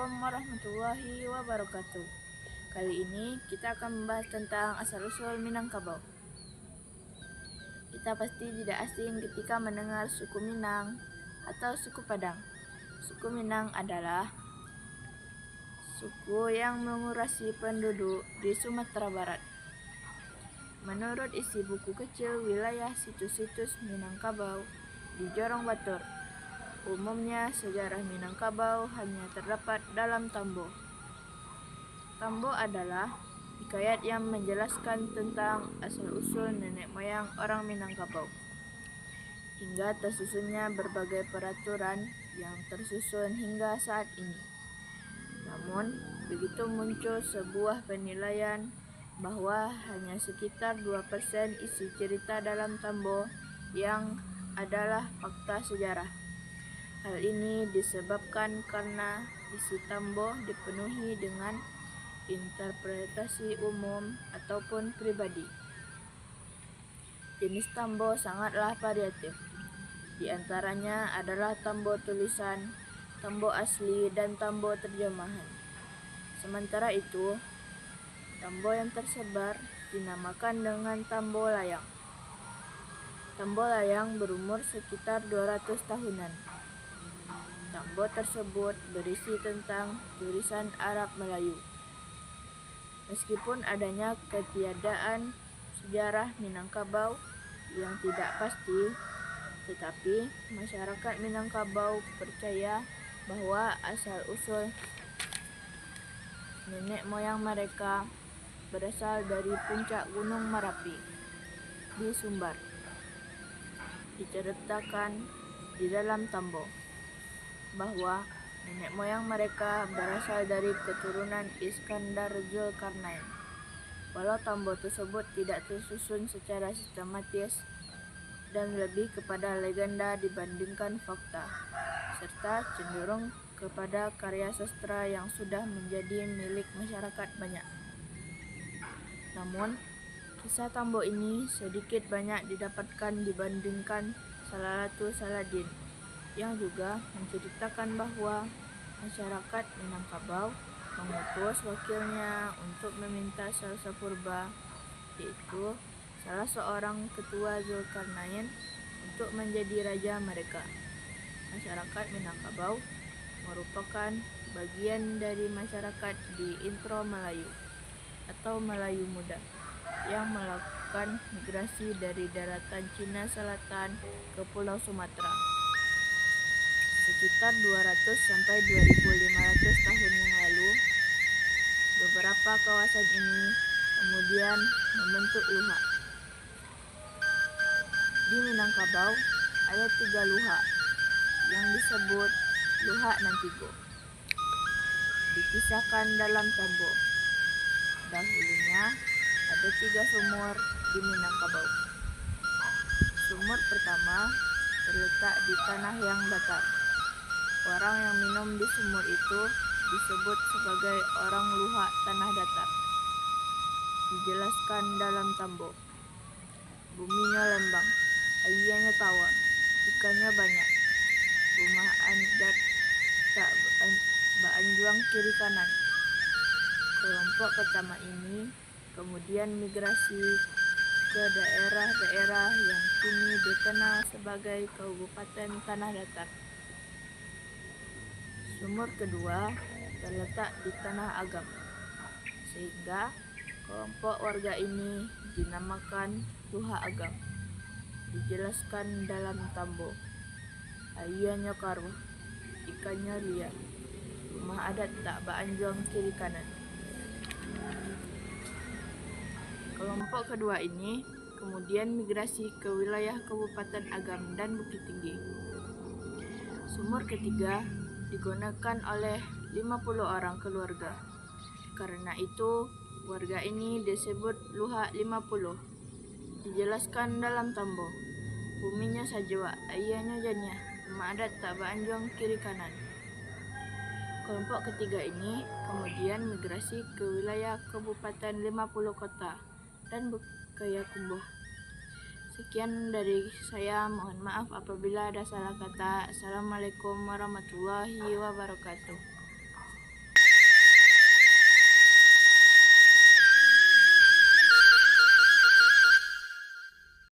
Assalamualaikum warahmatullahi wabarakatuh. Kali ini kita akan membahas tentang asal-usul Minangkabau. Kita pasti tidak asing ketika mendengar suku Minang atau suku Padang. Suku Minang adalah suku yang mengurasi penduduk di Sumatera Barat. Menurut isi buku kecil wilayah situs-situs Minangkabau di Jorong Batur, umumnya sejarah Minangkabau hanya terdapat dalam Tambo. Tambo adalah hikayat yang menjelaskan tentang asal-usul nenek moyang orang Minangkabau, hingga tersusunnya berbagai peraturan yang tersusun hingga saat ini. Namun, begitu muncul sebuah penilaian bahwa hanya sekitar 2% isi cerita dalam Tambo yang adalah fakta sejarah. Hal ini disebabkan karena isi Tambo dipenuhi dengan interpretasi umum ataupun pribadi. Jenis Tambo sangatlah variatif. Di antaranya adalah Tambo tulisan, Tambo asli, dan Tambo terjemahan. Sementara itu, Tambo yang tersebar dinamakan dengan Tambo Layang. Tambo Layang berumur sekitar 200 tahunan. Tambo tersebut berisi tentang tulisan Arab Melayu. Meskipun adanya ketiadaan sejarah Minangkabau yang tidak pasti, tetapi masyarakat Minangkabau percaya bahwa asal-usul nenek moyang mereka berasal dari puncak Gunung Merapi di Sumbar. Diceritakan di dalam Tambo bahwa nenek moyang mereka berasal dari keturunan Iskandar Zulkarnain. Walau Tambo tersebut tidak tersusun secara sistematis dan lebih kepada legenda dibandingkan fakta, serta cenderung kepada karya sastra yang sudah menjadi milik masyarakat banyak. Namun, kisah Tambo ini sedikit banyak didapatkan dibandingkan Salalatu Saladin, yang juga menceritakan bahwa masyarakat Minangkabau mengutus wakilnya untuk meminta Salsa Purba, yaitu salah seorang ketua Zulkarnain, untuk menjadi raja mereka. Masyarakat Minangkabau merupakan bagian dari masyarakat di Intro Melayu atau Melayu Muda yang melakukan migrasi dari daratan Cina Selatan ke Pulau Sumatera sekitar 200 sampai 2500 tahun yang lalu. Beberapa kawasan ini kemudian membentuk luha. Di Minangkabau ada 3 luha yang disebut Luha Nantigo. Dikisahkan dalam Tambo. Dahulunya ada 3 sumur di Minangkabau. Sumur pertama terletak di tanah yang datar. Orang yang minum di sumur itu disebut sebagai orang luha tanah datar. Dijelaskan dalam Tambo. Buminya lembang, airnya tawa, ikannya banyak. Rumah adat tak beranjuang kiri kanan. Kelompok pertama ini kemudian migrasi ke daerah-daerah yang kini dikenal sebagai Kabupaten Tanah Datar. Sumur kedua terletak di Tanah Agam, sehingga kelompok warga ini dinamakan Luha Agam. Dijelaskan dalam Tambo. Airnya karwa, ikannya liar. Rumah adat tak beranjuang kiri kanan. Kelompok kedua ini kemudian migrasi ke wilayah Kabupaten Agam dan Bukit Tinggi. Sumur ketiga digunakan oleh 50 orang keluarga. Karena itu, warga ini disebut Luha 50. Dijelaskan dalam Tambo. Buminya sajwa, airnya janya. Rumah adat tak beranjuang kiri kanan. Kelompok ketiga ini kemudian migrasi ke wilayah Kabupaten 50 Kota dan Bukalayakumbuh. Sekian dari saya, mohon maaf apabila ada salah kata. Assalamualaikum warahmatullahi wabarakatuh.